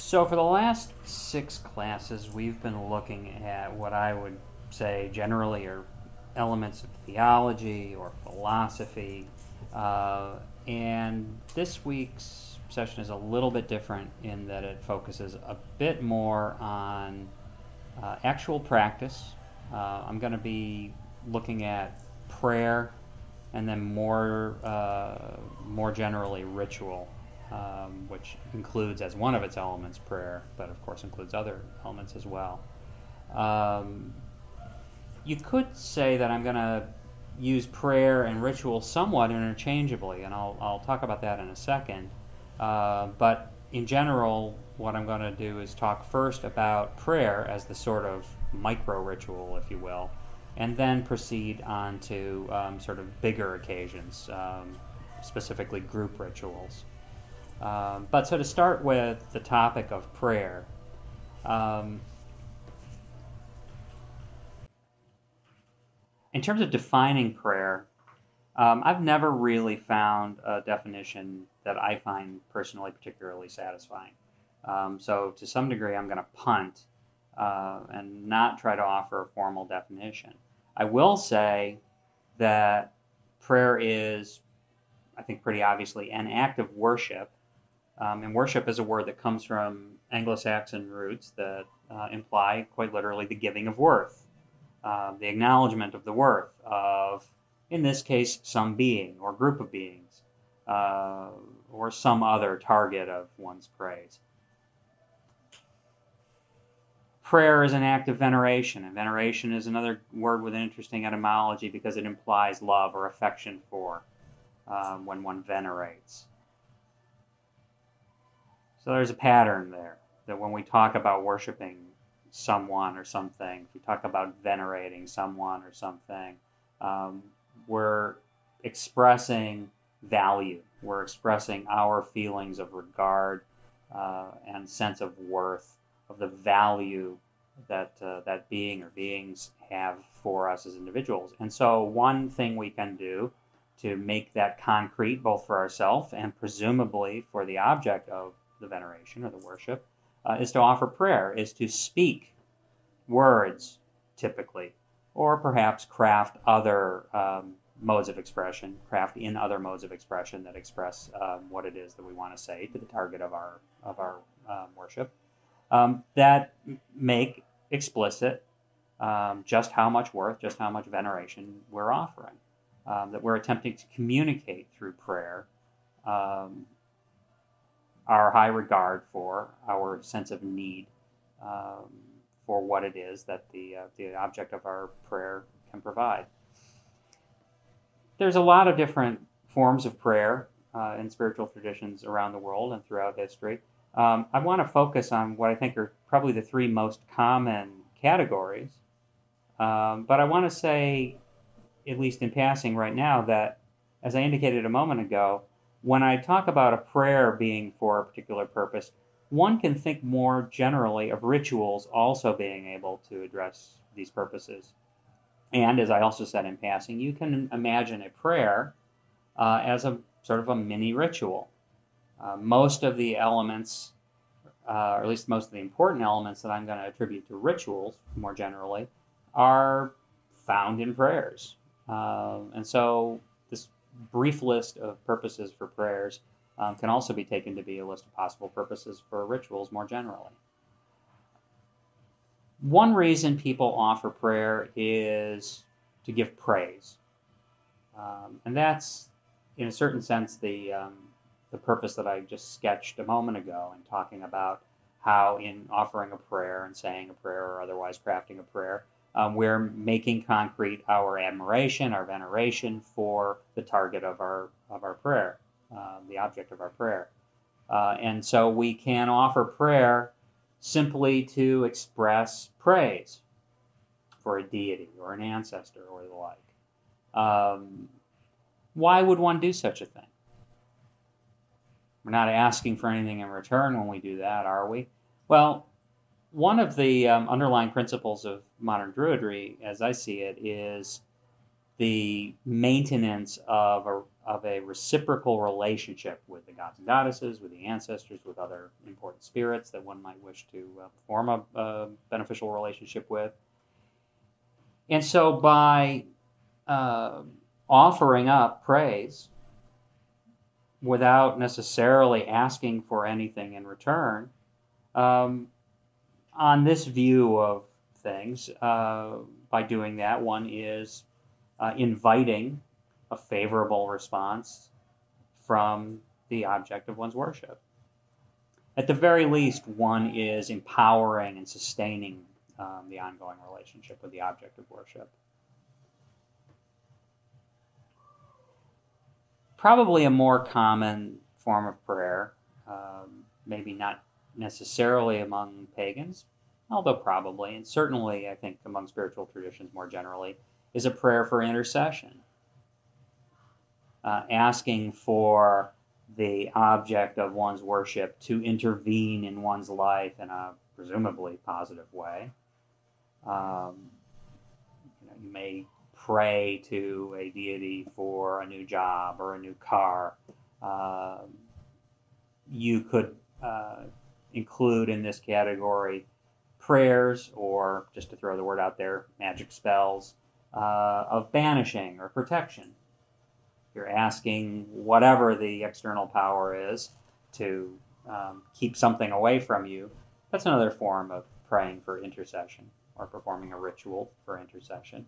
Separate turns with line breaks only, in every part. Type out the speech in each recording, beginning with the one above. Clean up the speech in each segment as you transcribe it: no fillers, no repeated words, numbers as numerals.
So for the last 6 classes, we've been looking at what I would say generally are elements of theology or philosophy. And this week's session is a little bit different in that it focuses a bit more on actual practice. I'm going to be looking at prayer and then more generally ritual, which includes as one of its elements prayer, but of course includes other elements as well. You could say that I'm going to use prayer and ritual somewhat interchangeably, and I'll talk about that in a second. But in general, what I'm going to do is talk first about prayer as the sort of micro-ritual, if you will, and then proceed on to sort of bigger occasions, specifically group rituals. But so to start with the topic of prayer, in terms of defining prayer, I've never really found a definition that I find personally particularly satisfying. So to some degree, I'm going to punt and not try to offer a formal definition. I will say that prayer is, I think pretty obviously, an act of worship. And worship is a word that comes from Anglo-Saxon roots that imply, quite literally, the giving of worth, the acknowledgement of the worth of, in this case, some being or group of beings, or some other target of one's praise. Prayer is an act of veneration, and veneration is another word with an interesting etymology because it implies love or affection for when one venerates. So there's a pattern there, that when we talk about worshiping someone or something, if we talk about venerating someone or something, we're expressing value. We're expressing our feelings of regard and sense of worth, of the value that that being or beings have for us as individuals. And so one thing we can do to make that concrete, both for ourselves and presumably for the object of the veneration or the worship, is to offer prayer, is to speak words, typically, or perhaps craft other modes of expression, craft in other modes of expression that express what it is that we want to say to the target of our worship, that make explicit just how much worth, just how much veneration we're offering, that we're attempting to communicate through prayer our high regard for, our sense of need for what it is that the object of our prayer can provide. There's a lot of different forms of prayer in spiritual traditions around the world and throughout history. I want to focus on what I think are probably the three most common categories, but I want to say, at least in passing right now, that, as I indicated a moment ago, when I talk about a prayer being for a particular purpose, one can think more generally of rituals also being able to address these purposes. And as I also said in passing, you can imagine a prayer as a sort of a mini ritual. Most of the elements, or at least most of the important elements that I'm going to attribute to rituals more generally, are found in prayers. And so this brief list of purposes for prayers can also be taken to be a list of possible purposes for rituals more generally. One reason people offer prayer is to give praise. And that's, in a certain sense, the purpose that I just sketched a moment ago in talking about how in offering a prayer and saying a prayer or otherwise crafting a prayer, we're making concrete our admiration, our veneration for the target of our prayer, the object of our prayer. And so we can offer prayer simply to express praise for a deity or an ancestor or the like. Why would one do such a thing? We're not asking for anything in return when we do that, are we? Well, one of the underlying principles of modern Druidry, as I see it, is the maintenance of a reciprocal relationship with the gods and goddesses, with the ancestors, with other important spirits that one might wish to form a beneficial relationship with. And so by offering up praise without necessarily asking for anything in return, on this view of things, by doing that, one is inviting a favorable response from the object of one's worship. At the very least, one is empowering and sustaining the ongoing relationship with the object of worship. Probably a more common form of prayer, maybe not necessarily among pagans, although probably, and certainly I think among spiritual traditions more generally, is a prayer for intercession. Asking for the object of one's worship to intervene in one's life in a presumably positive way. You may pray to a deity for a new job or a new car. You could include in this category prayers, or just to throw the word out there, magic spells of banishing or protection. You're asking whatever the external power is to keep something away from you. That's another form of praying for intercession or performing a ritual for intercession.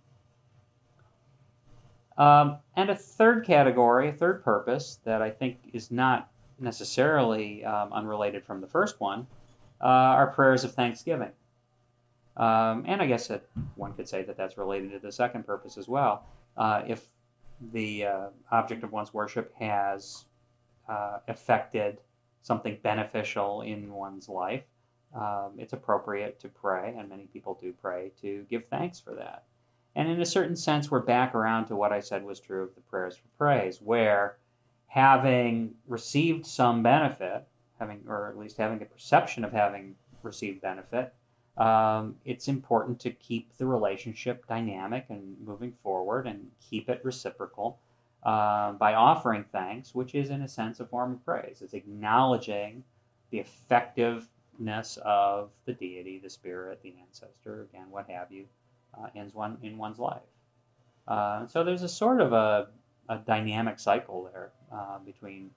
And a third category, a third purpose that I think is not necessarily unrelated from the first one, are prayers of thanksgiving. And I guess that one could say that that's related to the second purpose as well. If the object of one's worship has affected something beneficial in one's life, it's appropriate to pray, and many people do pray, to give thanks for that. And in a certain sense, we're back around to what I said was true of the prayers for praise, where having received some benefit, or at least having a perception of having received benefit, it's important to keep the relationship dynamic and moving forward and keep it reciprocal by offering thanks, which is in a sense a form of praise. It's acknowledging the effectiveness of the deity, the spirit, the ancestor, again, what have you, in one's life. So there's a sort of a dynamic cycle there between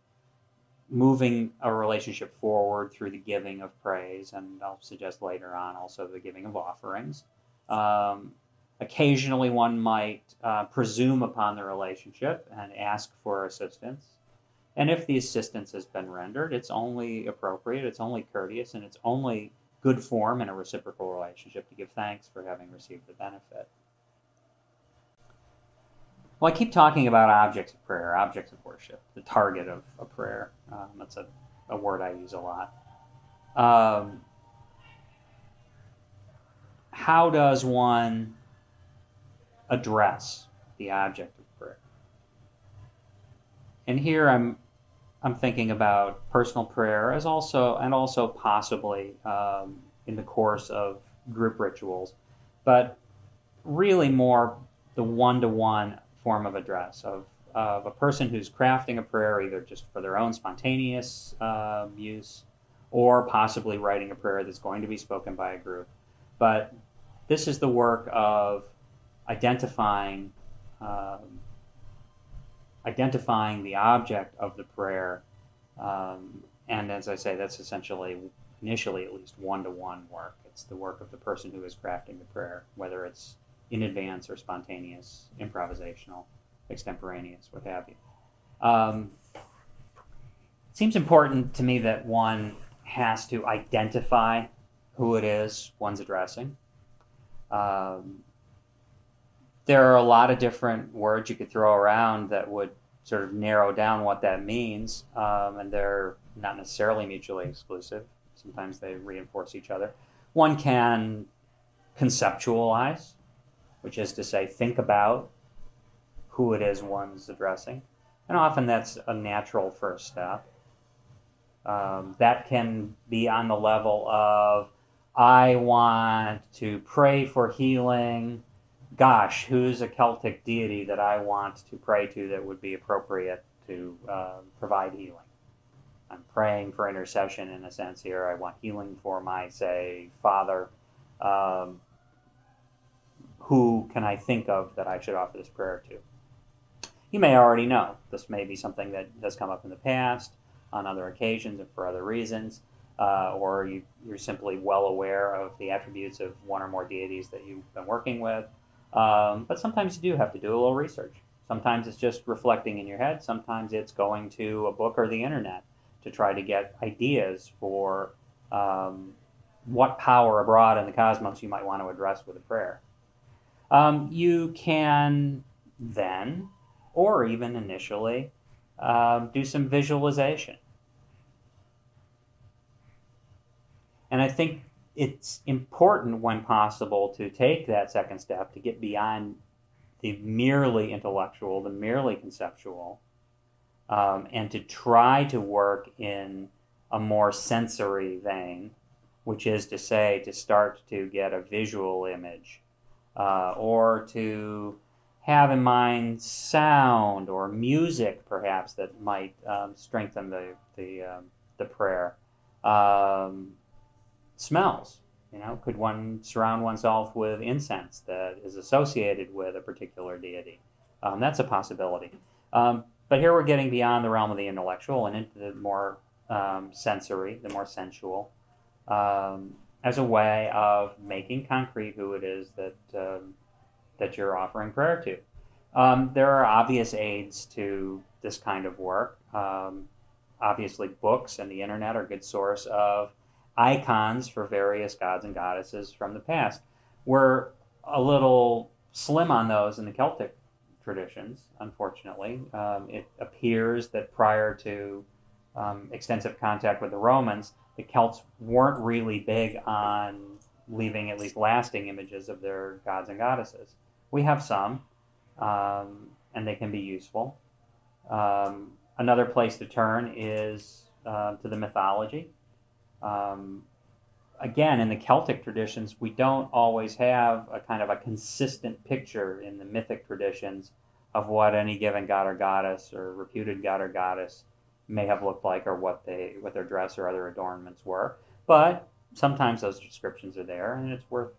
moving a relationship forward through the giving of praise, and I'll suggest later on also the giving of offerings. Occasionally one might presume upon the relationship and ask for assistance. And if the assistance has been rendered, it's only appropriate, it's only courteous, and it's only good form in a reciprocal relationship to give thanks for having received the benefit. Well, I keep talking about objects of prayer, objects of worship, the target of a prayer. That's a word I use a lot. How does one address the object of prayer? And here I'm thinking about personal prayer and also possibly in the course of group rituals, but really more the one-to-one form of address of a person who's crafting a prayer either just for their own spontaneous use or possibly writing a prayer that's going to be spoken by a group. But this is the work of identifying the object of the prayer, and as I say, that's essentially, initially at least, one-to-one work. It's the work of the person who is crafting the prayer, whether it's in advance or spontaneous, improvisational, extemporaneous, what have you. It seems important to me that one has to identify who it is one's addressing. There are a lot of different words you could throw around that would sort of narrow down what that means, and they're not necessarily mutually exclusive. Sometimes they reinforce each other. One can conceptualize, which is to say, think about who it is one's addressing, and often that's a natural first step. That can be on the level of, I want to pray for healing, gosh, who's a Celtic deity that I want to pray to that would be appropriate to provide healing? I'm praying for intercession in a sense here. I want healing for my, say, father. Who can I think of that I should offer this prayer to? You may already know. This may be something that has come up in the past, on other occasions, and for other reasons, or you're simply well aware of the attributes of one or more deities that you've been working with. But sometimes you do have to do a little research. Sometimes it's just reflecting in your head. Sometimes it's going to a book or the internet to try to get ideas for what power abroad in the cosmos you might want to address with a prayer. You can then, or even initially, do some visualization. And I think it's important when possible to take that second step to get beyond the merely intellectual, the merely conceptual, and to try to work in a more sensory vein, which is to say, to start to get a visual image, or to have in mind sound or music, perhaps, that might strengthen the prayer. Smells. Could one surround oneself with incense that is associated with a particular deity? That's a possibility. But here we're getting beyond the realm of the intellectual and into the more sensory, the more sensual, as a way of making concrete who it is that you're offering prayer to. There are obvious aids to this kind of work. Obviously, books and the internet are a good source of icons for various gods and goddesses from the past. We're a little slim on those in the Celtic traditions, unfortunately. It appears that prior to extensive contact with the Romans, the Celts weren't really big on leaving at least lasting images of their gods and goddesses. We have some, and they can be useful. Another place to turn is to the mythology. Again, in the Celtic traditions, we don't always have a kind of a consistent picture in the mythic traditions of what any given god or goddess or reputed god or goddess may have looked like, or what their dress or other adornments were. But sometimes those descriptions are there, and it's worth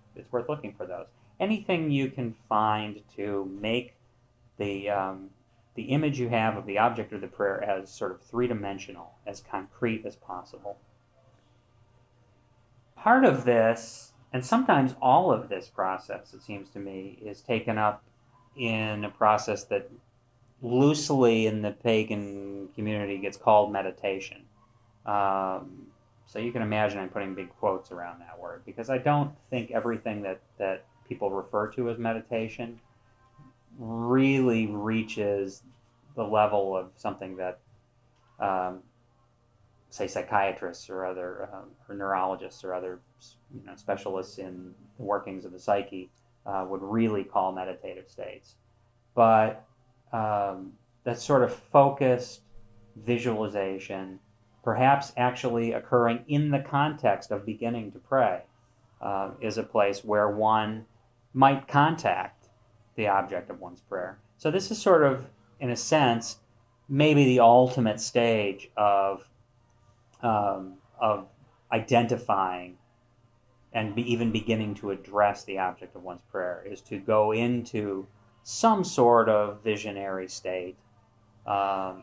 looking for those. Anything you can find to make the image you have of the object of the prayer as sort of three-dimensional, as concrete as possible. Part of this, and sometimes all of this process, it seems to me, is taken up in a process that loosely in the pagan community gets called meditation. So you can imagine I'm putting big quotes around that word, because I don't think everything that people refer to as meditation really reaches the level of something that say psychiatrists or other or neurologists or other specialists in the workings of the psyche would really call meditative states. But that sort of focused visualization, perhaps actually occurring in the context of beginning to pray, is a place where one might contact the object of one's prayer. So this is sort of, in a sense, maybe the ultimate stage of identifying and even beginning to address the object of one's prayer, is to go into some sort of visionary state,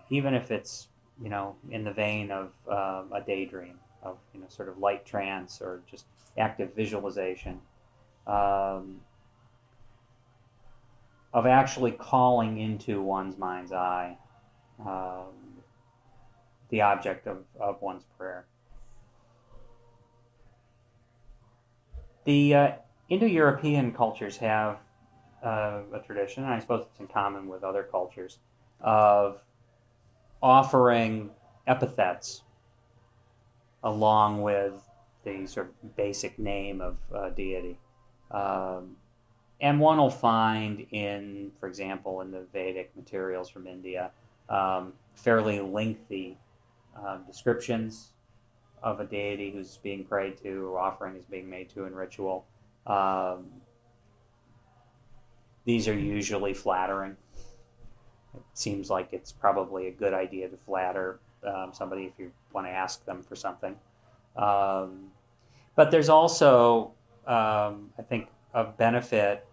even if it's in the vein of a daydream, of sort of light trance or just active visualization, of actually calling into one's mind's eye the object of one's prayer. The Indo-European cultures have a tradition, and I suppose it's in common with other cultures, of offering epithets along with the sort of basic name of deity. And one will find for example, in the Vedic materials from India, fairly lengthy descriptions of a deity who's being prayed to or offering is being made to in ritual. These are usually flattering. It seems like it's probably a good idea to flatter somebody if you want to ask them for something. But there's also, I think, a benefit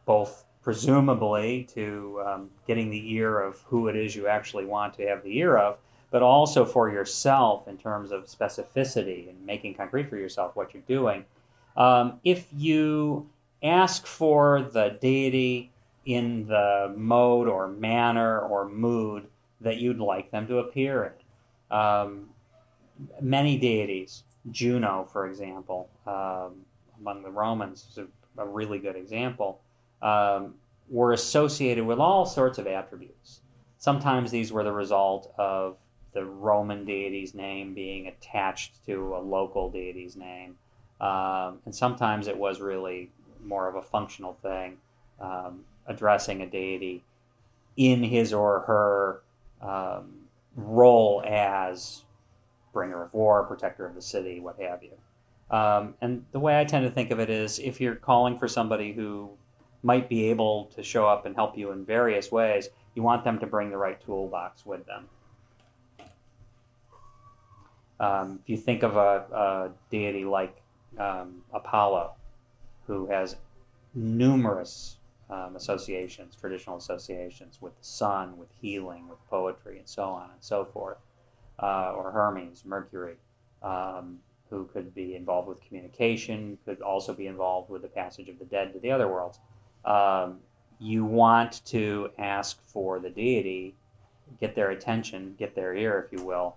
both presumably to getting the ear of who it is you actually want to have the ear of, but also for yourself in terms of specificity and making concrete for yourself what you're doing. If you ask for the deity in the mode or manner or mood that you'd like them to appear in. Many deities, Juno, for example, among the Romans, is a really good example, were associated with all sorts of attributes. Sometimes these were the result of the Roman deity's name being attached to a local deity's name. And sometimes it was really more of a functional thing, addressing a deity in his or her role as bringer of war, protector of the city, what have you. And the way I tend to think of it is if you're calling for somebody who might be able to show up and help you in various ways, you want them to bring the right toolbox with them. If you think of a deity like Apollo, who has numerous associations, traditional associations with the sun, with healing, with poetry, and so on and so forth, or Hermes, Mercury, who could be involved with communication, could also be involved with the passage of the dead to the other worlds. You want to ask for the deity, get their attention, get their ear, if you will,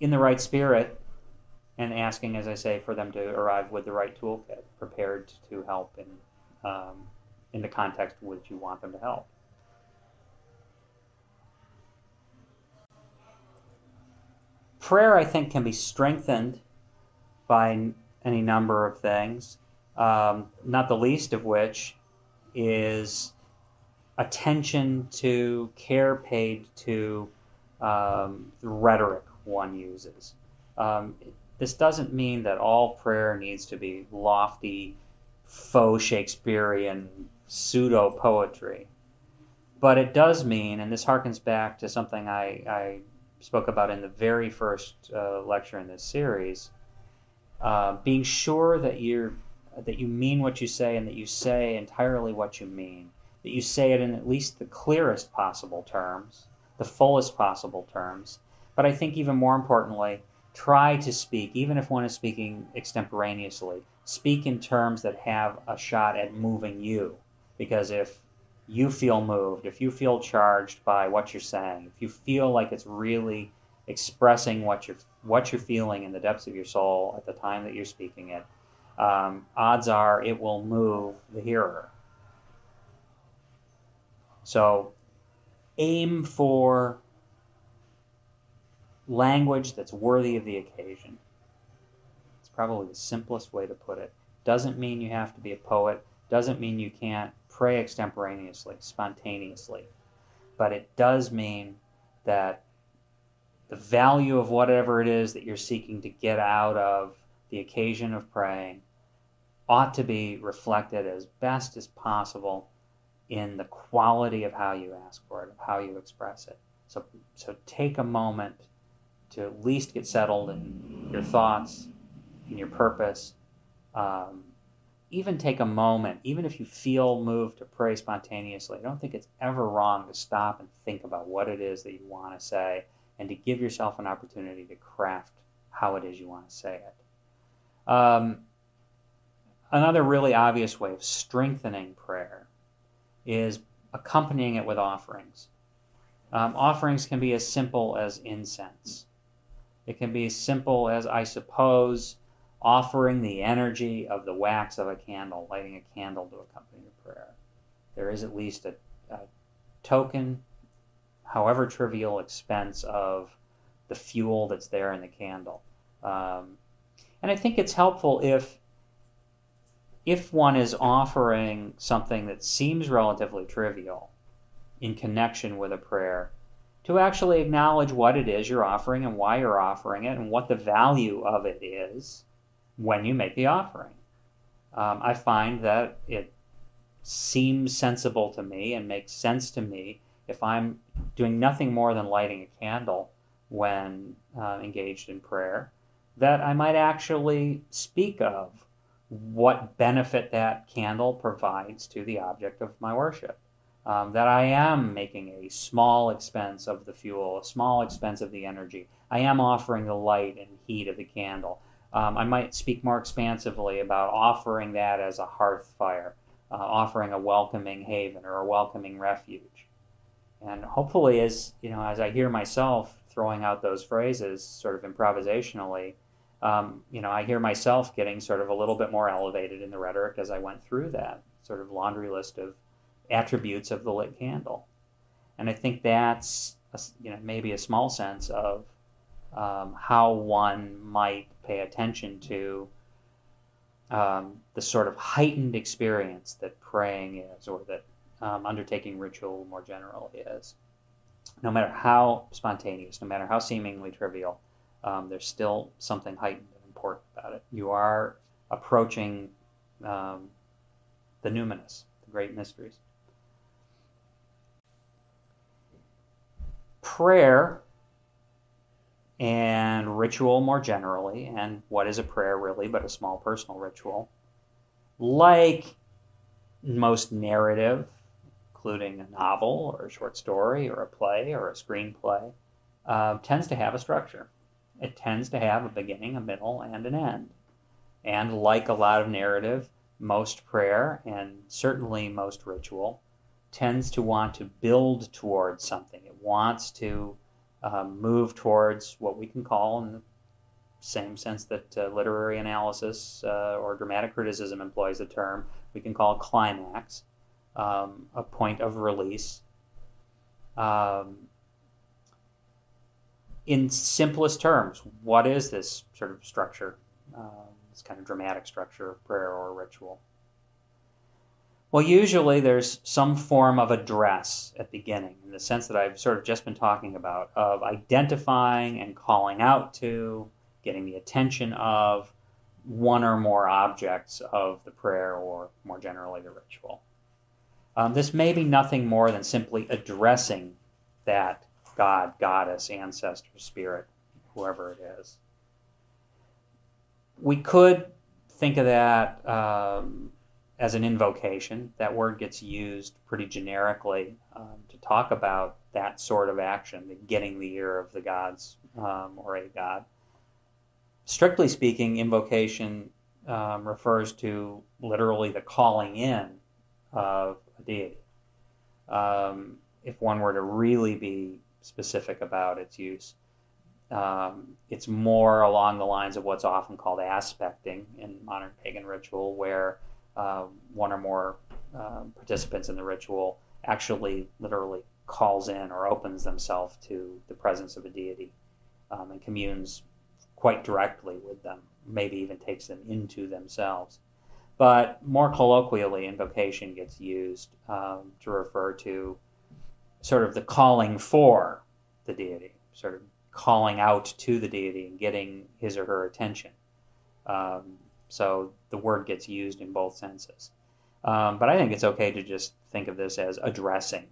in the right spirit, and asking, as I say, for them to arrive with the right toolkit, prepared to help in the context in which you want them to help. Prayer, I think, can be strengthened by any number of things, not the least of which is attention to, care paid to the rhetoric one uses. This doesn't mean that all prayer needs to be lofty, faux Shakespearean pseudo-poetry. But it does mean, and this harkens back to something I spoke about in the very first lecture in this series, being sure that you mean what you say and that you say entirely what you mean, that you say it in at least the clearest possible terms, the fullest possible terms. But I think even more importantly, try to speak, even if one is speaking extemporaneously, speak in terms that have a shot at moving you. Because if you feel moved, if you feel charged by what you're saying, if you feel like it's really expressing what you're feeling in the depths of your soul at the time that you're speaking it, odds are it will move the hearer. So aim for language that's worthy of the occasion. It's probably the simplest way to put it. Doesn't mean you have to be a poet. Doesn't mean you can't pray extemporaneously, spontaneously. But it does mean that the value of whatever it is that you're seeking to get out of the occasion of praying ought to be reflected as best as possible in the quality of how you ask for it, of how you express it. So take a moment to at least get settled in your thoughts, in your purpose. Even take a moment, even if you feel moved to pray spontaneously. I don't think it's ever wrong to stop and think about what it is that you want to say and to give yourself an opportunity to craft how it is you want to say it. Another really obvious way of strengthening prayer is accompanying it with offerings. Offerings can be as simple as incense. It can be as simple as, I suppose, offering the energy of the wax of a candle, lighting a candle to accompany the prayer. There is at least a token, however trivial, expense of the fuel that's there in the candle. And I think it's helpful if one is offering something that seems relatively trivial in connection with a prayer, to actually acknowledge what it is you're offering and why you're offering it and what the value of it is when you make the offering. I find that it seems sensible to me and makes sense to me if I'm doing nothing more than lighting a candle when engaged in prayer, that I might actually speak of what benefit that candle provides to the object of my worship. That I am making a small expense of the fuel, a small expense of the energy. I am offering the light and heat of the candle. I might speak more expansively about offering that as a hearth fire, offering a welcoming haven or a welcoming refuge. And hopefully, as I hear myself throwing out those phrases sort of improvisationally, I hear myself getting sort of a little bit more elevated in the rhetoric as I went through that sort of laundry list of attributes of the lit candle. And I think that's maybe a small sense of how one might pay attention to the sort of heightened experience that praying is, or that undertaking ritual more generally is. No matter how spontaneous, no matter how seemingly trivial, there's still something heightened and important about it. You are approaching the numinous, the great mysteries. Prayer and ritual more generally, and what is a prayer really but a small personal ritual, like most narrative, including a novel or a short story or a play or a screenplay, tends to have a structure. It tends to have a beginning, a middle, and an end. And like a lot of narrative, most prayer, and certainly most ritual, tends to want to build towards something. It wants to move towards what we can call, in the same sense that literary analysis or dramatic criticism employs the term, we can call a climax, a point of release. In simplest terms, what is this sort of structure, this kind of dramatic structure of prayer or ritual? Well, usually there's some form of address at the beginning, in the sense that I've sort of just been talking about, of identifying and calling out to, getting the attention of one or more objects of the prayer, or more generally the ritual. This may be nothing more than simply addressing that God, goddess, ancestor, spirit, whoever it is. We could think of that as an invocation. That word gets used pretty generically to talk about that sort of action, the getting the ear of the gods or a god. Strictly speaking, invocation refers to literally the calling in of a deity. If one were to really be specific about its use, it's more along the lines of what's often called aspecting in modern pagan ritual, where one or more participants in the ritual actually literally calls in or opens themselves to the presence of a deity and communes quite directly with them, maybe even takes them into themselves. But more colloquially, invocation gets used to refer to sort of the calling for the deity, sort of calling out to the deity and getting his or her attention. So the word gets used in both senses. But I think it's okay to just think of this as addressing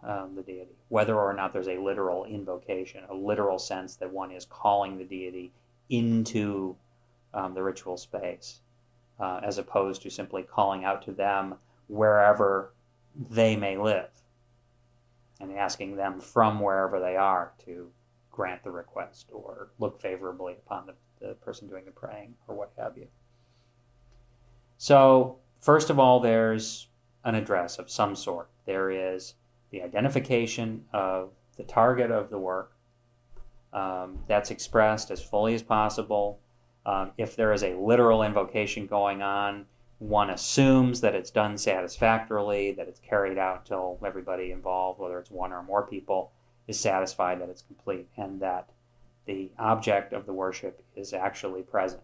the deity, whether or not there's a literal invocation, a literal sense that one is calling the deity into the ritual space, as opposed to simply calling out to them wherever they may live and asking them from wherever they are to grant the request or look favorably upon the person doing the praying or what have you. So first of all, there's an address of some sort. There is the identification of the target of the work. That's expressed as fully as possible. If there is a literal invocation going on, one assumes that it's done satisfactorily, that it's carried out till everybody involved, whether it's one or more people, is satisfied that it's complete and that the object of the worship is actually present.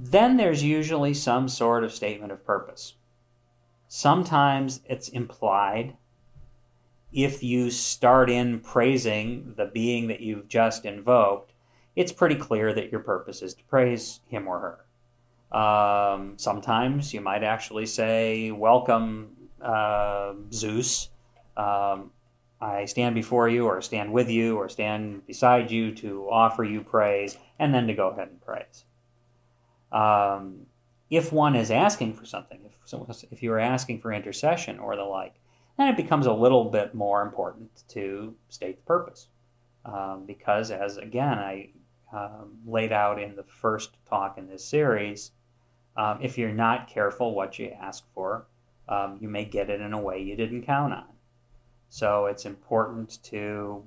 Then there's usually some sort of statement of purpose. Sometimes it's implied. If you start in praising the being that you've just invoked, it's pretty clear that your purpose is to praise him or her. Sometimes you might actually say, welcome, Zeus. I stand before you, or stand with you, or stand beside you to offer you praise, and then to go ahead and praise. If one is asking for something, if you're asking for intercession or the like, then it becomes a little bit more important to state the purpose. Because, as again I laid out in the first talk in this series, if you're not careful what you ask for, you may get it in a way you didn't count on. So it's important to,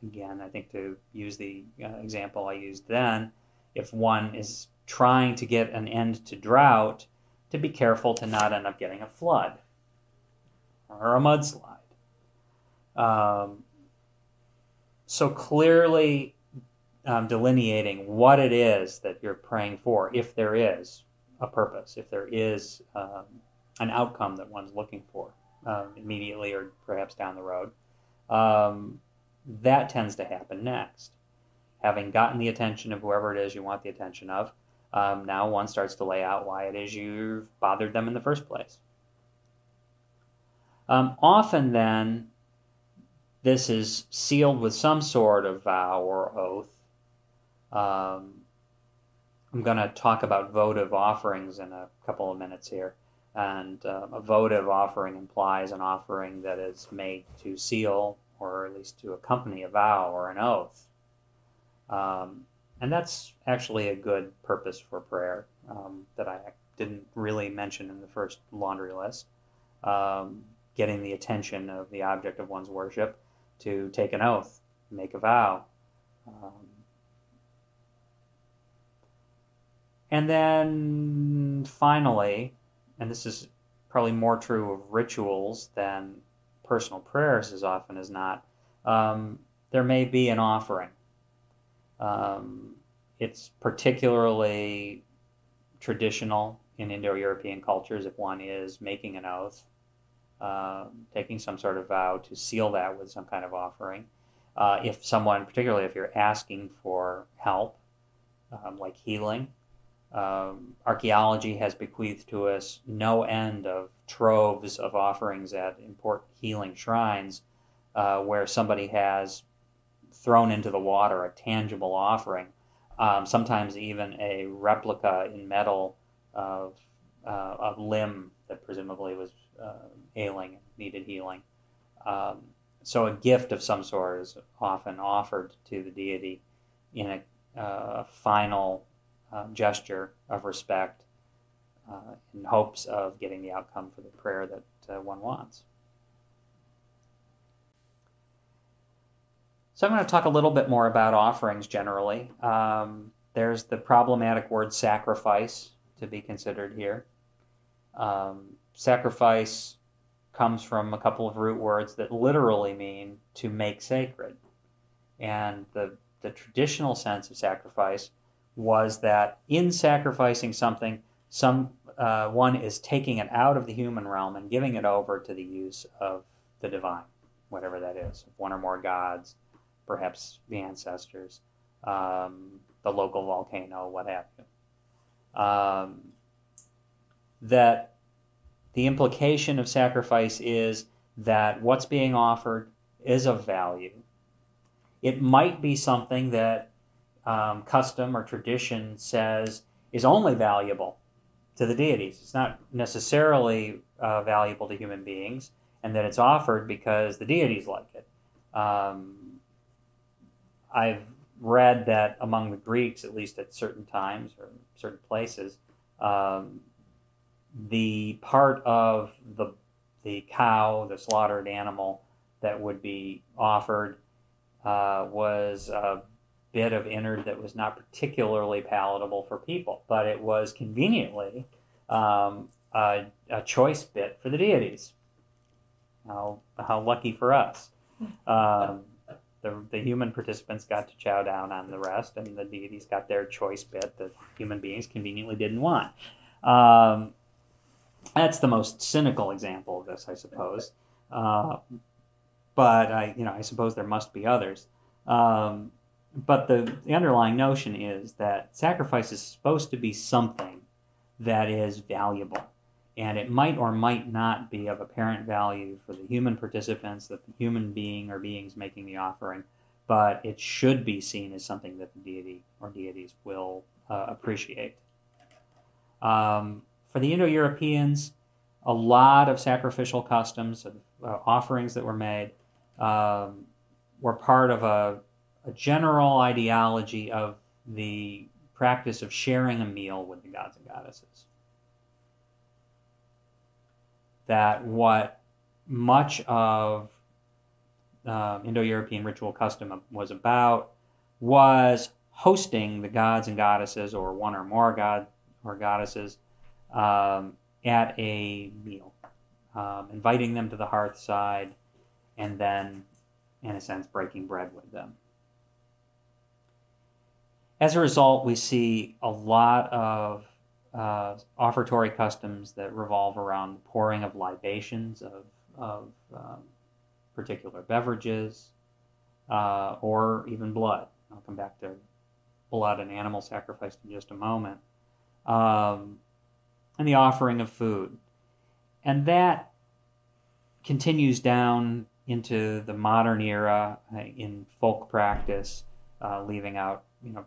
again, I think to use the example I used then, if one is trying to get an end to drought, to be careful to not end up getting a flood or a mudslide. So clearly delineating what it is that you're praying for, if there is a purpose, if there is an outcome that one's looking for immediately or perhaps down the road, that tends to happen next. Having gotten the attention of whoever it is you want the attention of, now one starts to lay out why it is you've bothered them in the first place. Often then, this is sealed with some sort of vow or oath. I'm going to talk about votive offerings in a couple of minutes here. And a votive offering implies an offering that is made to seal, or at least to accompany a vow or an oath. And that's actually a good purpose for prayer that I didn't really mention in the first laundry list. Getting the attention of the object of one's worship to take an oath, make a vow. And then finally, and this is probably more true of rituals than personal prayers as often as not, there may be an offering. It's particularly traditional in Indo-European cultures if one is making an oath, taking some sort of vow, to seal that with some kind of offering. If someone, particularly if you're asking for help, like healing, archaeology has bequeathed to us no end of troves of offerings at important healing shrines where somebody has thrown into the water a tangible offering, sometimes even a replica in metal of a limb that presumably was ailing and needed healing. So a gift of some sort is often offered to the deity in a final gesture of respect in hopes of getting the outcome for the prayer that one wants. So I'm going to talk a little bit more about offerings generally. There's the problematic word sacrifice to be considered here. Sacrifice comes from a couple of root words that literally mean to make sacred. And the traditional sense of sacrifice was that in sacrificing something, one is taking it out of the human realm and giving it over to the use of the divine, whatever that is, one or more gods, perhaps the ancestors, the local volcano, what have you. That the implication of sacrifice is that what's being offered is of value. It might be something that custom or tradition says is only valuable to the deities. It's not necessarily valuable to human beings, and that it's offered because the deities like it. I've read that among the Greeks, at least at certain times or certain places, the part of the cow, the slaughtered animal that would be offered was a bit of innard that was not particularly palatable for people, but it was conveniently a choice bit for the deities. How lucky for us. The human participants got to chow down on the rest, and the deities got their choice bit that human beings conveniently didn't want. That's the most cynical example of this, I suppose. But I suppose there must be others. but the underlying notion is that sacrifice is supposed to be something that is valuable. And it might or might not be of apparent value for the human participants, the human being or beings making the offering, but it should be seen as something that the deity or deities will appreciate. For the Indo-Europeans, a lot of sacrificial customs, offerings that were made, were part of a general ideology of the practice of sharing a meal with the gods and goddesses. That what much of Indo-European ritual custom was about was hosting the gods and goddesses, or one or more god or goddesses, at a meal, inviting them to the hearth side, and then, in a sense, breaking bread with them. As a result, we see a lot of offertory customs that revolve around pouring of libations of particular beverages, or even blood. I'll come back to blood and animal sacrifice in just a moment. And the offering of food. And that continues down into the modern era in folk practice, leaving out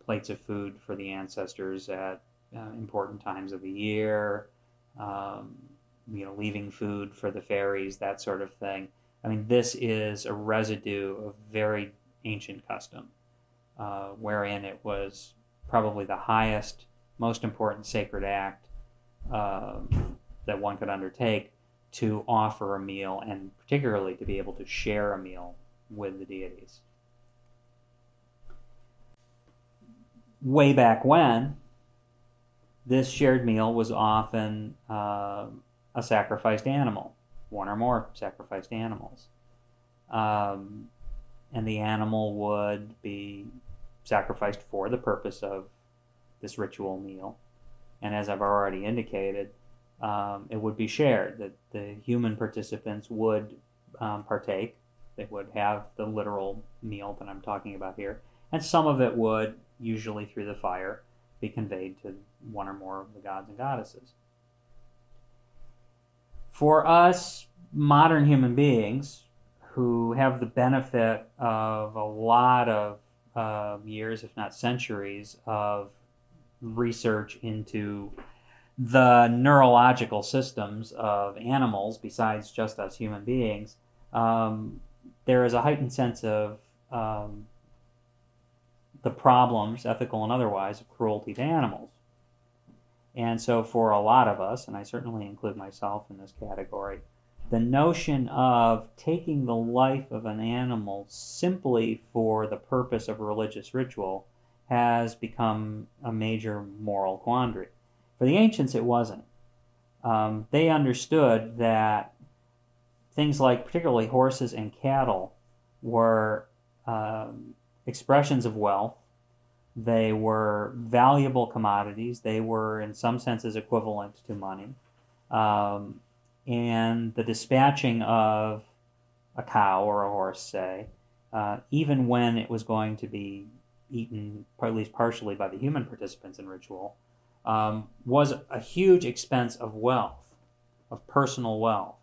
plates of food for the ancestors at important times of the year, leaving food for the fairies, that sort of thing. I mean, this is a residue of very ancient custom, wherein it was probably the highest, most important sacred act that one could undertake to offer a meal, and particularly to be able to share a meal with the deities. Way back when, this shared meal was often a sacrificed animal, one or more sacrificed animals. And the animal would be sacrificed for the purpose of this ritual meal. And as I've already indicated, it would be shared, that the human participants would partake. They would have the literal meal that I'm talking about here. And some of it would, usually through the fire, be conveyed to one or more of the gods and goddesses. For us, modern human beings, who have the benefit of a lot of years, if not centuries, of research into the neurological systems of animals besides just us human beings, there is a heightened sense of the problems, ethical and otherwise, of cruelty to animals. And so for a lot of us, and I certainly include myself in this category, the notion of taking the life of an animal simply for the purpose of religious ritual has become a major moral quandary. For the ancients, it wasn't. They understood that things like particularly horses and cattle were expressions of wealth. They were valuable commodities. They were, in some senses, equivalent to money. And the dispatching of a cow or a horse, say, even when it was going to be eaten, at least partially, by the human participants in ritual, was a huge expense of wealth, of personal wealth,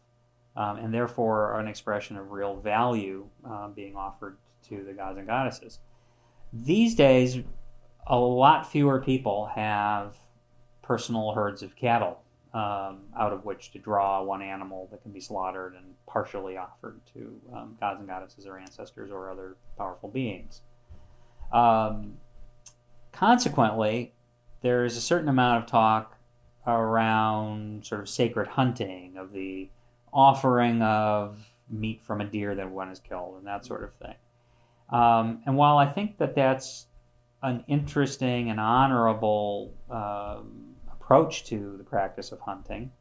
and therefore an expression of real value being offered to the gods and goddesses. These days, a lot fewer people have personal herds of cattle out of which to draw one animal that can be slaughtered and partially offered to gods and goddesses or ancestors or other powerful beings. Consequently, there's a certain amount of talk around sort of sacred hunting, of the offering of meat from a deer that one has killed, and that sort of thing. And while I think that that's an interesting and honorable approach to the practice of hunting,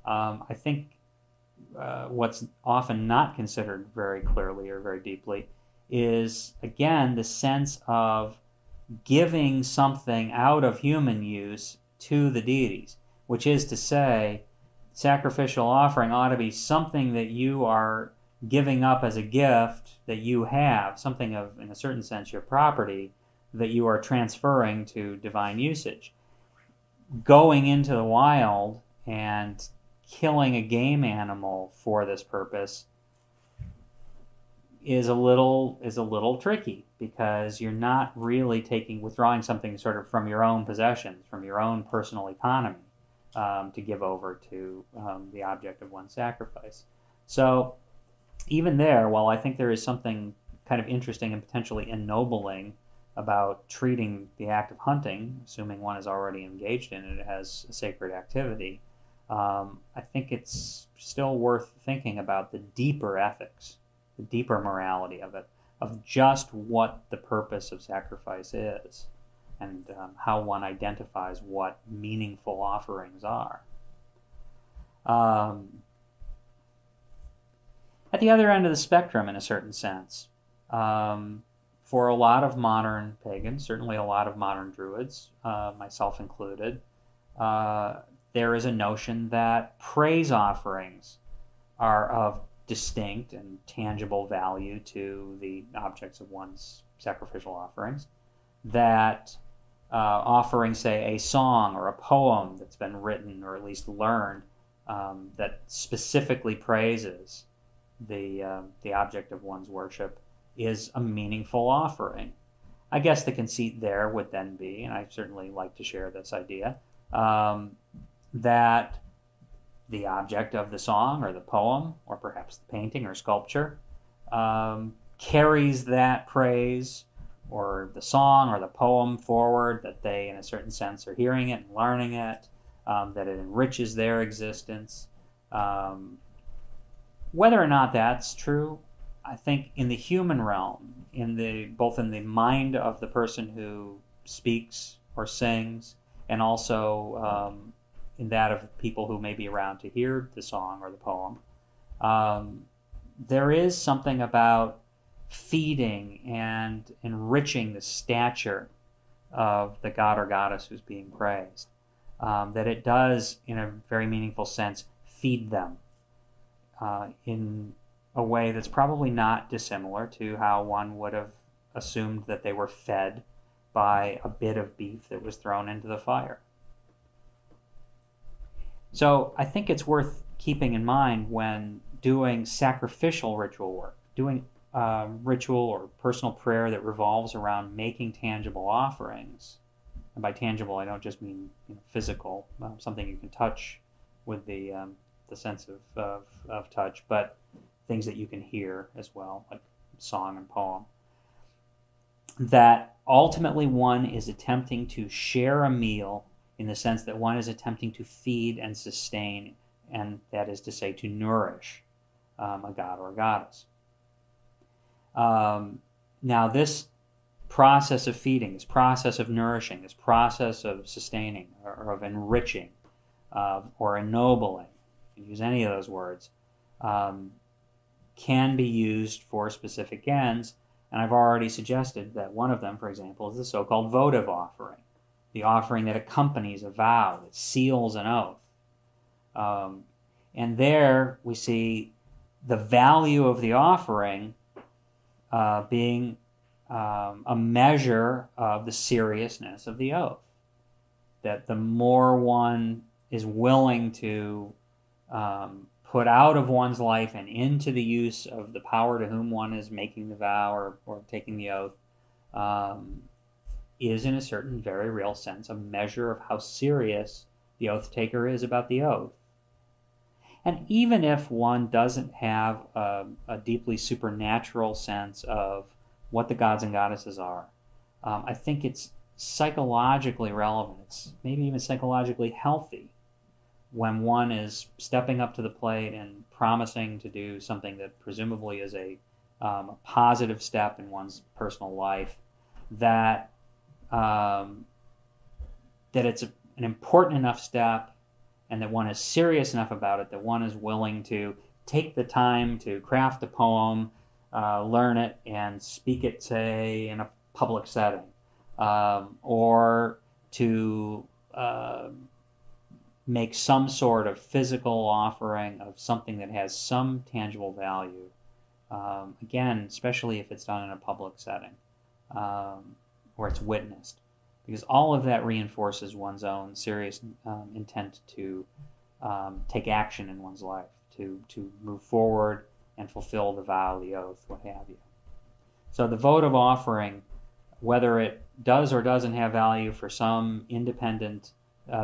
I think what's often not considered very clearly or very deeply is, again, the sense of giving something out of human use to the deities, which is to say, sacrificial offering ought to be something that you are giving up as a gift that you have, something of, in a certain sense, your property, that you are transferring to divine usage. Going into the wild and killing a game animal for this purpose is a little tricky, because you're not really withdrawing something sort of from your own possessions, from your own personal economy, to give over to the object of one's sacrifice. So even there, while I think there is something kind of interesting and potentially ennobling about treating the act of hunting, assuming one is already engaged in it, as a sacred activity, I think it's still worth thinking about the deeper ethics, the deeper morality of it, of just what the purpose of sacrifice is, and how one identifies what meaningful offerings are. At the other end of the spectrum, in a certain sense, for a lot of modern pagans, certainly a lot of modern Druids, myself included, there is a notion that praise offerings are of distinct and tangible value to the objects of one's sacrificial offerings, that offering, say, a song or a poem that's been written or at least learned that specifically praises the object of one's worship is a meaningful offering. I guess the conceit there would then be, and I certainly like to share this idea, that the object of the song or the poem, or perhaps the painting or sculpture, carries that praise or the song or the poem forward, that they, in a certain sense, are hearing it and learning it, that it enriches their existence. Whether or not that's true, I think in the human realm, both in the mind of the person who speaks or sings, and also in that of people who may be around to hear the song or the poem, there is something about feeding and enriching the stature of the god or goddess who's being praised, that it does, in a very meaningful sense, feed them in a way that's probably not dissimilar to how one would have assumed that they were fed by a bit of beef that was thrown into the fire. So I think it's worth keeping in mind when doing sacrificial ritual work, doing ritual or personal prayer that revolves around making tangible offerings. And by tangible, I don't just mean physical, something you can touch with the sense of touch, but things that you can hear as well, like song and poem. That ultimately one is attempting to share a meal, in the sense that one is attempting to feed and sustain, and that is to say, to nourish a god or a goddess. Now, this process of feeding, this process of nourishing, this process of sustaining, or of enriching, or ennobling, you can use any of those words, can be used for specific ends, and I've already suggested that one of them, for example, is the so-called votive offering, the offering that accompanies a vow, that seals an oath. And there we see the value of the offering being a measure of the seriousness of the oath. That the more one is willing to put out of one's life and into the use of the power to whom one is making the vow or taking the oath, is in a certain very real sense a measure of how serious the oath taker is about the oath. And even if one doesn't have a deeply supernatural sense of what the gods and goddesses are, I think it's psychologically relevant. It's maybe even psychologically healthy when one is stepping up to the plate and promising to do something that presumably is a positive step in one's personal life, that it's an important enough step, and that one is serious enough about it that one is willing to take the time to craft a poem, learn it, and speak it, say, in a public setting, or to make some sort of physical offering of something that has some tangible value. Again, especially if it's done in a public setting, or it's witnessed, because all of that reinforces one's own serious intent to take action in one's life, to move forward and fulfill the vow, the oath, what have you. So the vote of offering, whether it does or doesn't have value for some independent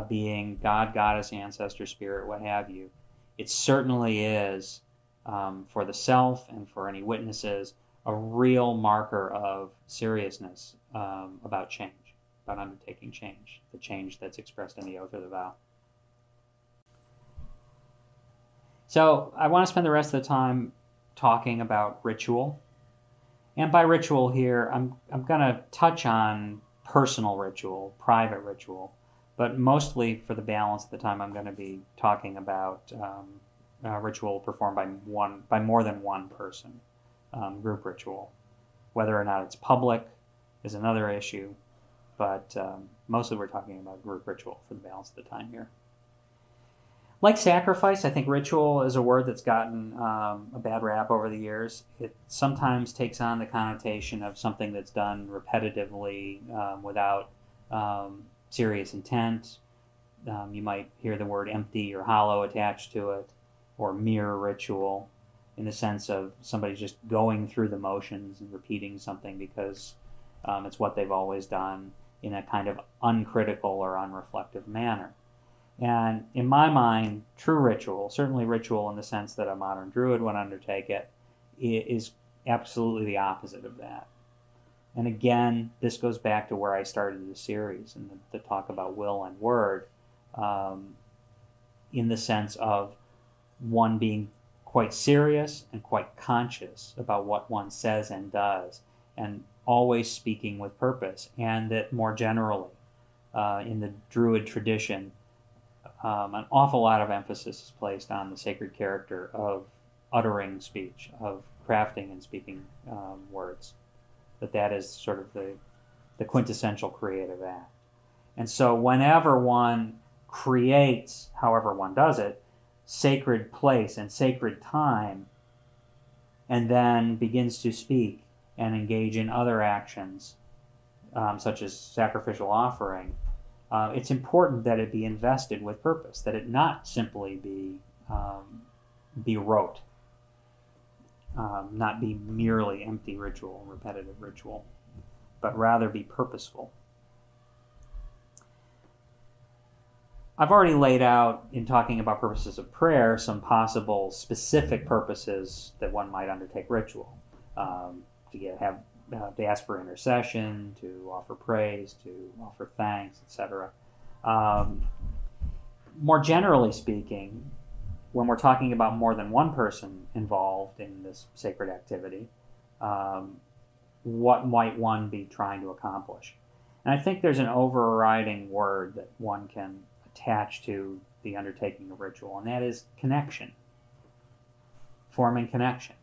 being, God, goddess, ancestor, spirit, what have you, it certainly is, for the self and for any witnesses, a real marker of seriousness about change, about undertaking change, the change that's expressed in the oath or the vow. So I want to spend the rest of the time talking about ritual. And by ritual here, I'm going to touch on personal ritual, private ritual, but mostly for the balance of the time I'm going to be talking about ritual performed by more than one person, group ritual. Whether or not it's public is another issue, but mostly we're talking about group ritual for the balance of the time here. Like sacrifice, I think ritual is a word that's gotten a bad rap over the years. It sometimes takes on the connotation of something that's done repetitively without serious intent. You might hear the word empty or hollow attached to it, or mere ritual, in the sense of somebody just going through the motions and repeating something because it's what they've always done in a kind of uncritical or unreflective manner. And in my mind, true ritual, certainly ritual in the sense that a modern Druid would undertake it, is absolutely the opposite of that. And again, this goes back to where I started the series and the talk about will and word, in the sense of one being quite serious and quite conscious about what one says and does, and always speaking with purpose. And that more generally, in the Druid tradition, an awful lot of emphasis is placed on the sacred character of uttering speech, of crafting and speaking words. That is sort of the quintessential creative act. And so whenever one creates, however one does it, sacred place and sacred time, and then begins to speak and engage in other actions, such as sacrificial offering, it's important that it be invested with purpose, that it not simply be rote, not be merely empty ritual, repetitive ritual, but rather be purposeful. I've already laid out, in talking about purposes of prayer, some possible specific purposes that one might undertake ritual, to ask for intercession, to offer praise, to offer thanks, etc. More generally speaking, when we're talking about more than one person involved in this sacred activity, what might one be trying to accomplish? And I think there's an overriding word that one can attach to the undertaking of ritual, and that is connection, forming connection.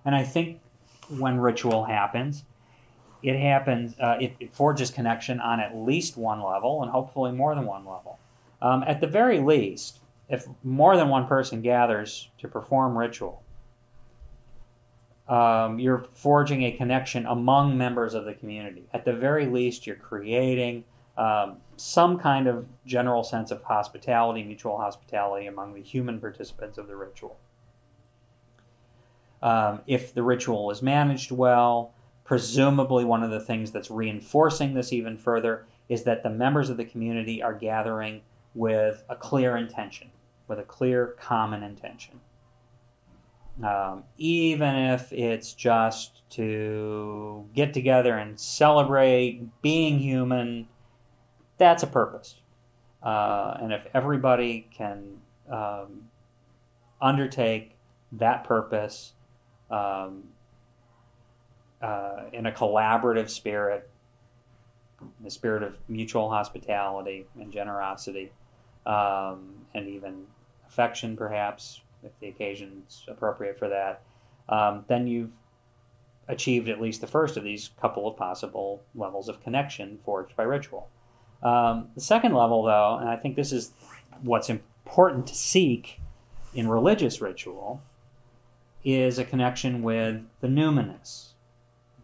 And I think when ritual happens, it forges connection on at least one level, and hopefully more than one level. At the very least, if more than one person gathers to perform ritual, you're forging a connection among members of the community. At the very least, you're creating some kind of general sense of hospitality, mutual hospitality among the human participants of the ritual. If the ritual is managed well, presumably one of the things that's reinforcing this even further is that the members of the community are gathering with a clear intention, with a clear common intention. Even if it's just to get together and celebrate being human, that's a purpose. And if everybody can undertake that purpose in a collaborative spirit, the spirit of mutual hospitality and generosity, and even affection, perhaps, if the occasion's appropriate for that, then you've achieved at least the first of these couple of possible levels of connection forged by ritual. The second level, though, and I think this is what's important to seek in religious ritual, is a connection with the numinous,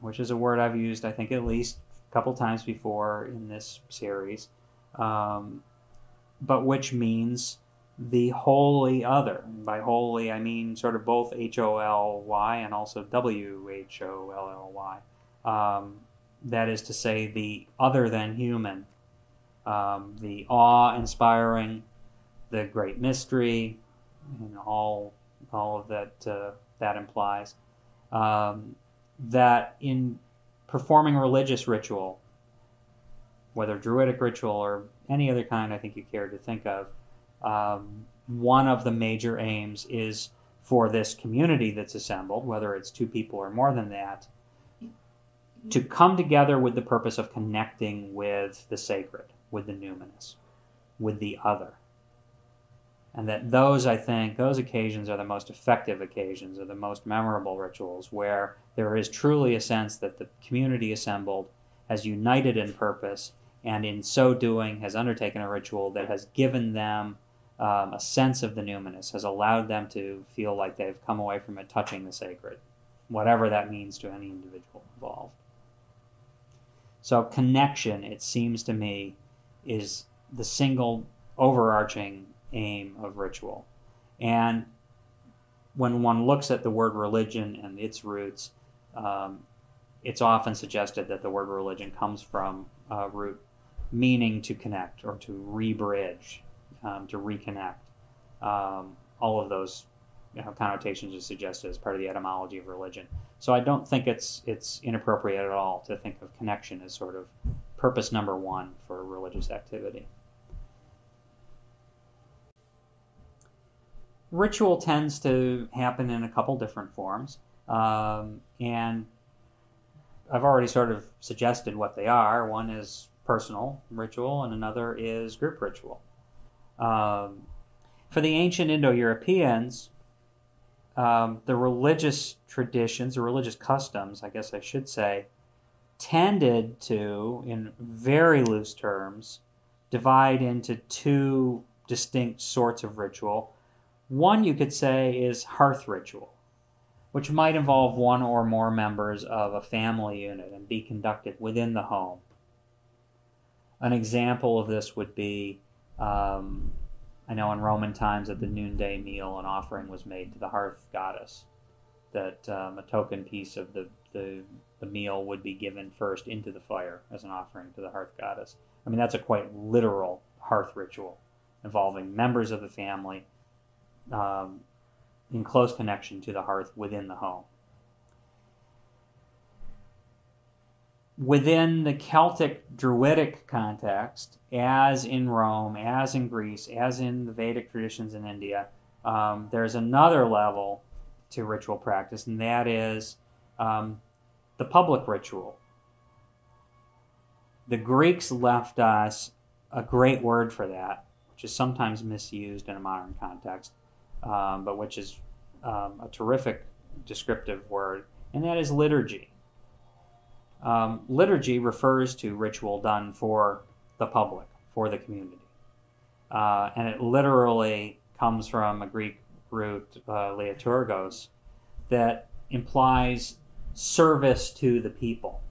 which is a word I've used, I think, at least couple times before in this series, but which means the wholly other. And by wholly, I mean sort of both H-O-L-Y and also W-H-O-L-L-Y. That is to say, the other than human, the awe-inspiring, the great mystery, and all of that implies. That in performing religious ritual, whether Druidic ritual or any other kind I think you care to think of, one of the major aims is for this community that's assembled, whether it's two people or more than that, to come together with the purpose of connecting with the sacred, with the numinous, with the other. And that those occasions are the most effective occasions, are the most memorable rituals, where there is truly a sense that the community assembled has united in purpose, and in so doing has undertaken a ritual that has given them a sense of the numinous, has allowed them to feel like they've come away from it touching the sacred, whatever that means to any individual involved. So connection, it seems to me, is the single overarching aim of ritual. And when one looks at the word religion and its roots, it's often suggested that the word religion comes from a root meaning to connect or to re-bridge, to reconnect. All of those connotations are suggested as part of the etymology of religion. So I don't think it's inappropriate at all to think of connection as sort of purpose number one for religious activity. Ritual tends to happen in a couple different forms, and I've already sort of suggested what they are. One is personal ritual, and another is group ritual. For the ancient Indo-Europeans, the religious traditions, or religious customs, I guess I should say, tended to, in very loose terms, divide into two distinct sorts of ritual. One, you could say, is hearth ritual, which might involve one or more members of a family unit and be conducted within the home. An example of this would be, I know in Roman times at the noonday meal, an offering was made to the hearth goddess, that a token piece of the meal would be given first into the fire as an offering to the hearth goddess. I mean, that's a quite literal hearth ritual involving members of the family in close connection to the hearth within the home. Within the Celtic Druidic context, as in Rome, as in Greece, as in the Vedic traditions in India, there's another level to ritual practice, and that is the public ritual. The Greeks left us a great word for that, which is sometimes misused in a modern context, but which is a terrific descriptive word, and that is liturgy. Liturgy refers to ritual done for the public, for the community. And it literally comes from a Greek root, liturgos, that implies service to the people.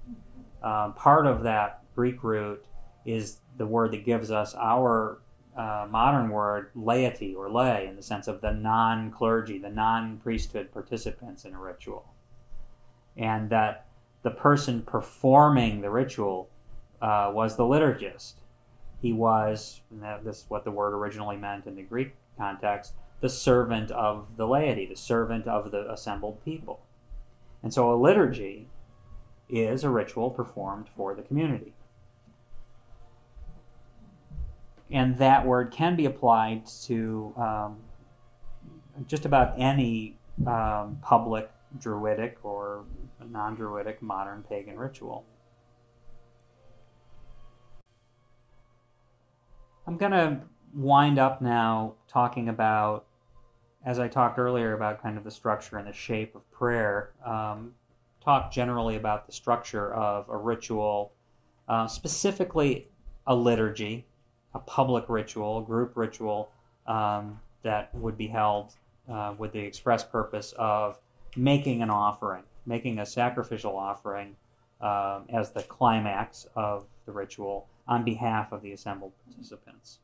Part of that Greek root is the word that gives us our modern word laity, or lay, in the sense of the non-clergy, the non-priesthood participants in a ritual. And that the person performing the ritual was the liturgist. He was, and this is what the word originally meant in the Greek context, the servant of the laity, the servant of the assembled people. And so a liturgy is a ritual performed for the community. And that word can be applied to just about any public Druidic or non-Druidic modern pagan ritual. I'm going to wind up now talking about, as I talked earlier about kind of the structure and the shape of prayer, talk generally about the structure of a ritual, specifically a liturgy, a public ritual, a group ritual that would be held with the express purpose of making an offering, making a sacrificial offering as the climax of the ritual on behalf of the assembled participants.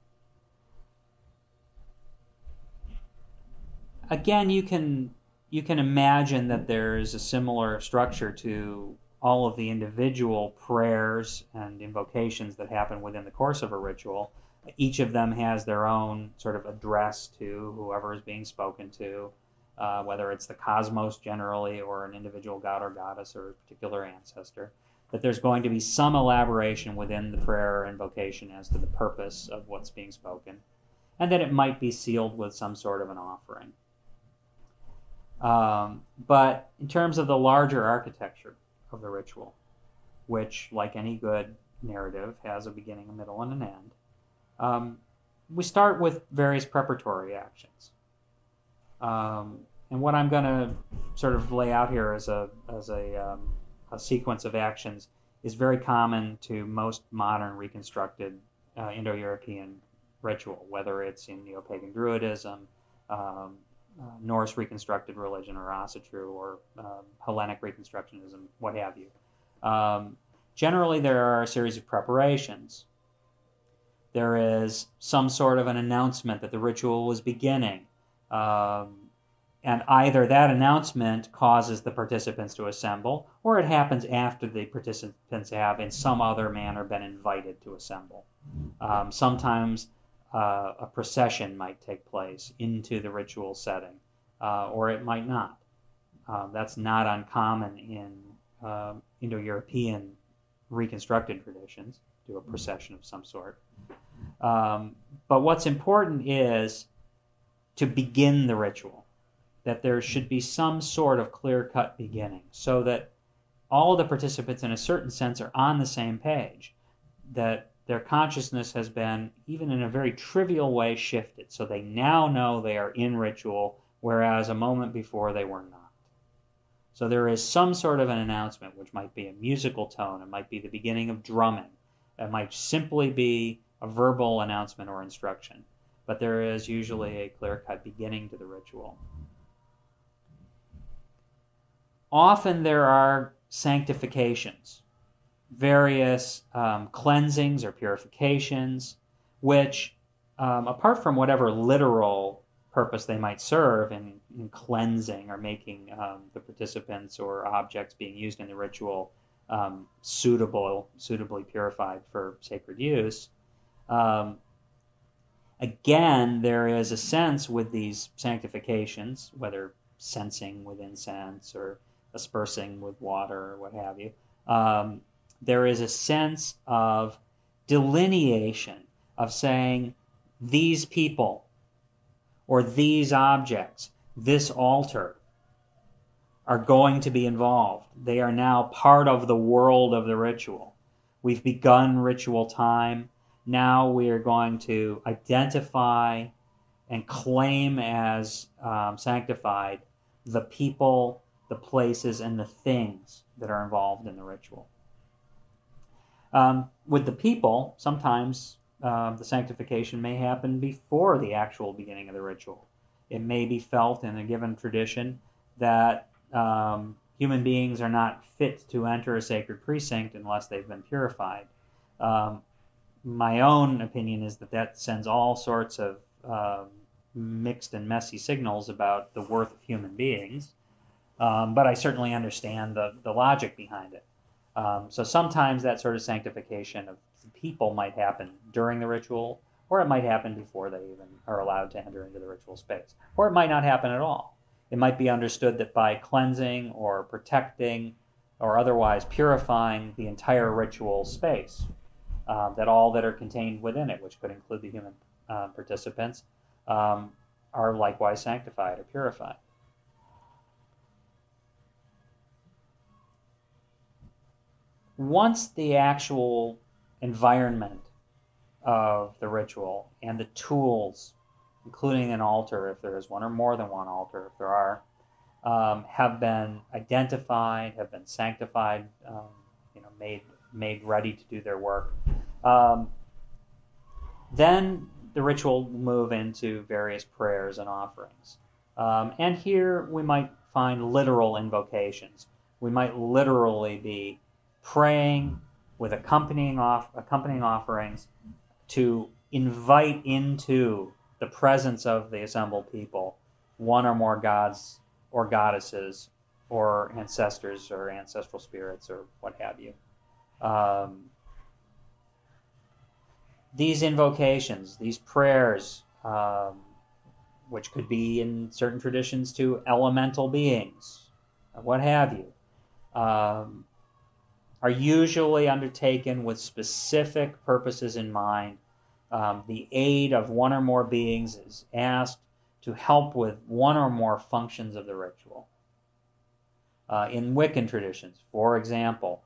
Again, you can imagine that there's a similar structure to all of the individual prayers and invocations that happen within the course of a ritual. Each of them has their own sort of address to whoever is being spoken to, whether it's the cosmos generally or an individual god or goddess or a particular ancestor. That there's going to be some elaboration within the prayer or invocation as to the purpose of what's being spoken, and that it might be sealed with some sort of an offering. But in terms of the larger architecture of the ritual, which, like any good narrative, has a beginning, a middle, and an end, we start with various preparatory actions. And what I'm going to sort of lay out here as a sequence of actions is very common to most modern reconstructed Indo-European ritual, whether it's in Neo-Pagan Druidism, Norse reconstructed religion, or Asatru, or Hellenic reconstructionism, what have you. Generally, there are a series of preparations. There is some sort of an announcement that the ritual was beginning, and either that announcement causes the participants to assemble, or it happens after the participants have in some other manner been invited to assemble. Sometimes a procession might take place into the ritual setting, or it might not. That's not uncommon in Indo-European reconstructed traditions, do a procession of some sort. But what's important is to begin the ritual, that there should be some sort of clear-cut beginning, so that all of the participants in a certain sense are on the same page, that their consciousness has been, even in a very trivial way, shifted, so they now know they are in ritual, whereas a moment before they were not. So there is some sort of an announcement, which might be a musical tone, it might be the beginning of drumming, it might simply be a verbal announcement or instruction, but there is usually a clear-cut beginning to the ritual. Often there are sanctifications, various cleansings or purifications, which, apart from whatever literal purpose they might serve in cleansing or making the participants or objects being used in the ritual suitably purified for sacred use, again, there is a sense with these sanctifications, whether censing with incense or aspersing with water or what have you, there is a sense of delineation, of saying these people or these objects, this altar, are going to be involved. They are now part of the world of the ritual. We've begun ritual time. Now we are going to identify and claim as sanctified the people, the places, and the things that are involved in the ritual. With the people, sometimes the sanctification may happen before the actual beginning of the ritual. It may be felt in a given tradition that human beings are not fit to enter a sacred precinct unless they've been purified. My own opinion is that sends all sorts of mixed and messy signals about the worth of human beings, but I certainly understand the logic behind it. So sometimes that sort of sanctification of people might happen during the ritual, or it might happen before they even are allowed to enter into the ritual space, or it might not happen at all. It might be understood that by cleansing or protecting or otherwise purifying the entire ritual space, that all that are contained within it, which could include the human participants, are likewise sanctified or purified. Once the actual environment of the ritual and the tools, including an altar if there is one, or more than one altar if there are, have been identified, have been sanctified, made ready to do their work, then the ritual will move into various prayers and offerings. And here we might find literal invocations. We might literally be praying with accompanying offerings to invite into the presence of the assembled people one or more gods or goddesses or ancestors or ancestral spirits or what have you. These invocations, these prayers, which could be in certain traditions to elemental beings, what have you, are usually undertaken with specific purposes in mind. The aid of one or more beings is asked to help with one or more functions of the ritual. In Wiccan traditions, for example,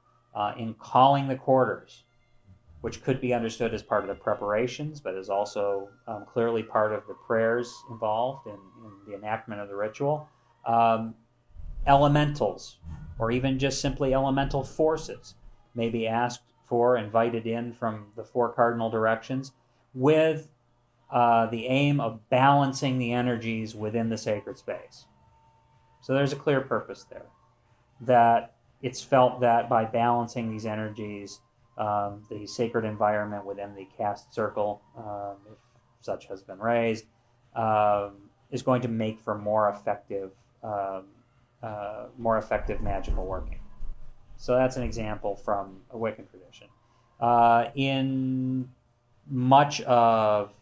in calling the quarters, which could be understood as part of the preparations, but is also clearly part of the prayers involved in the enactment of the ritual. Elementals, or even just simply elemental forces, may be asked for, invited in from the four cardinal directions, with the aim of balancing the energies within the sacred space. So there's a clear purpose there, that it's felt that by balancing these energies, the sacred environment within the caste circle, if such has been raised, is going to make for more effective magical working. So that's an example from a Wiccan tradition. In much of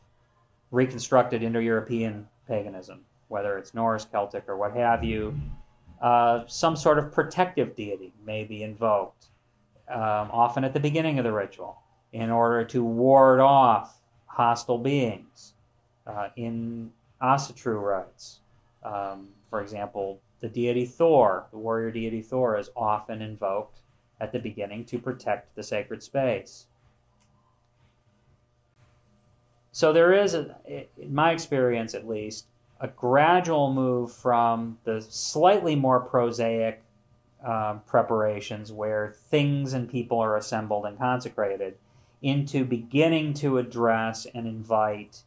reconstructed Indo-European paganism, whether it's Norse, Celtic, or what have you, some sort of protective deity may be invoked, often at the beginning of the ritual, in order to ward off hostile beings. In Asatru rites, for example, the deity Thor, the warrior deity Thor, is often invoked at the beginning to protect the sacred space. So there is, in my experience at least, a gradual move from the slightly more prosaic preparations where things and people are assembled and consecrated into beginning to address and invite,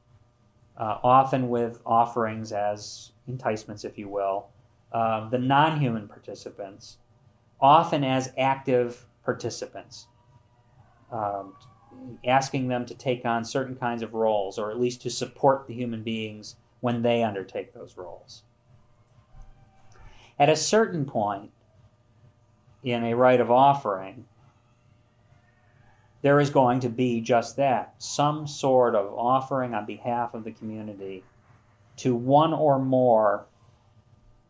often with offerings as enticements, if you will, the non-human participants, often as active participants, asking them to take on certain kinds of roles, or at least to support the human beings when they undertake those roles. At a certain point in a rite of offering, there is going to be just that, some sort of offering on behalf of the community to one or more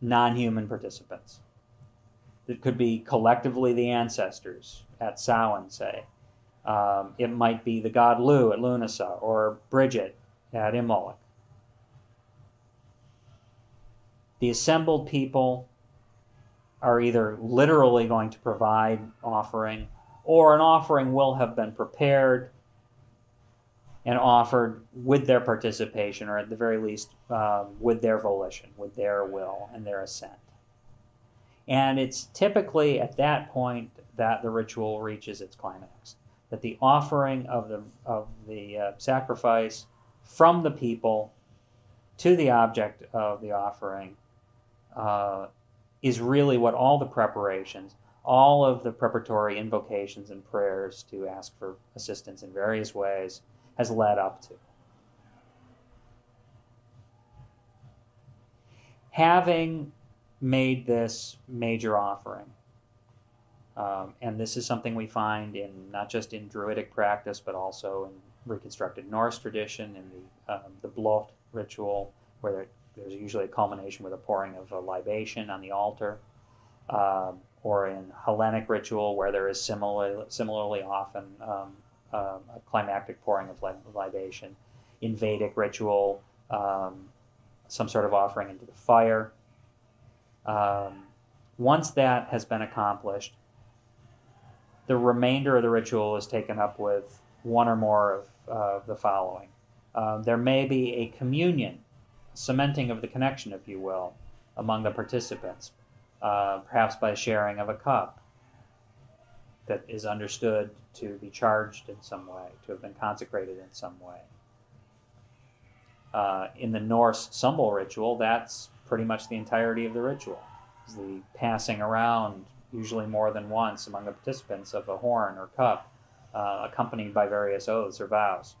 non-human participants. It could be collectively the ancestors at Samhain, say. It might be the god Lu at Lunasa, or Bridget at Imbolc. The assembled people are either literally going to provide offering, or an offering will have been prepared and offered with their participation, or at the very least with their volition, with their will and their assent. And it's typically at that point that the ritual reaches its climax, that the offering of the sacrifice from the people to the object of the offering is really what all the preparations, all of the preparatory invocations and prayers to ask for assistance in various ways has led up to. Having made this major offering, and this is something we find in not just in Druidic practice, but also in reconstructed Norse tradition, in the Blot ritual, where there's usually a culmination with a pouring of a libation on the altar, or in Hellenic ritual, where there is similarly often a climactic pouring of libation. In Vedic ritual, some sort of offering into the fire. Once that has been accomplished, the remainder of the ritual is taken up with one or more of the following. There may be a communion, cementing of the connection, if you will, among the participants, perhaps by sharing of a cup that is understood to be charged in some way, to have been consecrated in some way. In the Norse Sumbul ritual, that's pretty much the entirety of the ritual. It's the passing around, usually more than once among the participants, of a horn or cup, accompanied by various oaths or vows.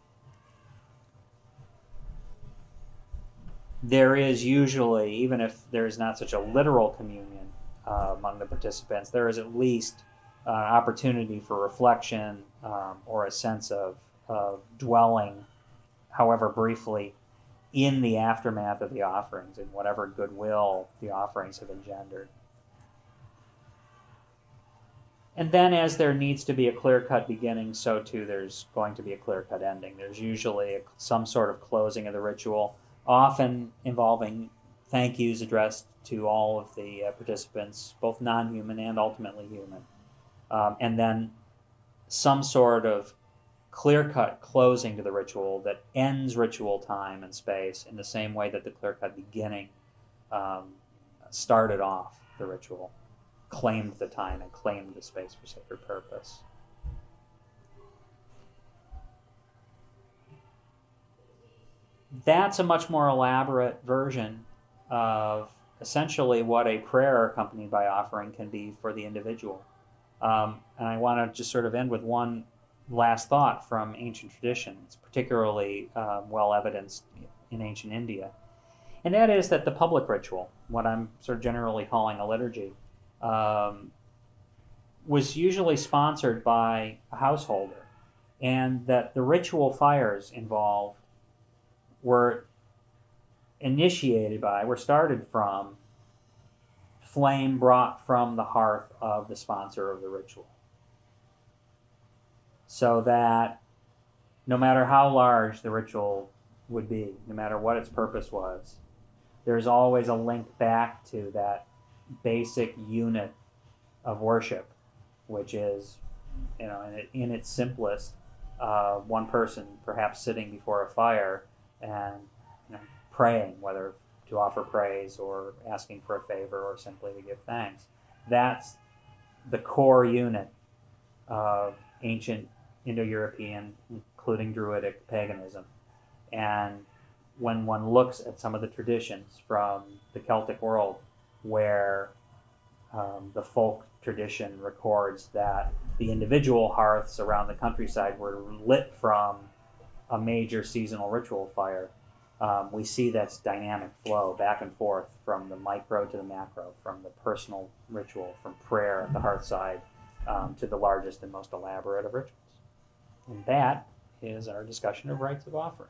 There is usually, even if there is not such a literal communion among the participants, there is at least opportunity for reflection or a sense of dwelling, however briefly, in the aftermath of the offerings and whatever goodwill the offerings have engendered. And then as there needs to be a clear-cut beginning, so too there's going to be a clear-cut ending. There's usually some sort of closing of the ritual, often involving thank yous addressed to all of the participants, both non-human and ultimately human. And then some sort of clear-cut closing to the ritual that ends ritual time and space in the same way that the clear-cut beginning started off the ritual, claimed the time and claimed the space for sacred purpose. That's a much more elaborate version of essentially what a prayer accompanied by offering can be for the individual. And I want to just sort of end with one last thought from ancient tradition. It's particularly well evidenced in ancient India. And that is that the public ritual, what I'm sort of generally calling a liturgy, was usually sponsored by a householder, and that the ritual fires involved were started from flame brought from the hearth of the sponsor of the ritual. So that no matter how large the ritual would be, no matter what its purpose was, there's always a link back to that basic unit of worship, which is, in its simplest, one person perhaps sitting before a fire and praying, whether to offer praise or asking for a favor or simply to give thanks. That's the core unit of ancient Indo-European, including Druidic paganism. And when one looks at some of the traditions from the Celtic world, where the folk tradition records that the individual hearths around the countryside were lit from a major seasonal ritual fire, we see that dynamic flow back and forth from the micro to the macro, from the personal ritual, from prayer at the hearthside, to the largest and most elaborate of rituals. And that is our discussion of rites of offering.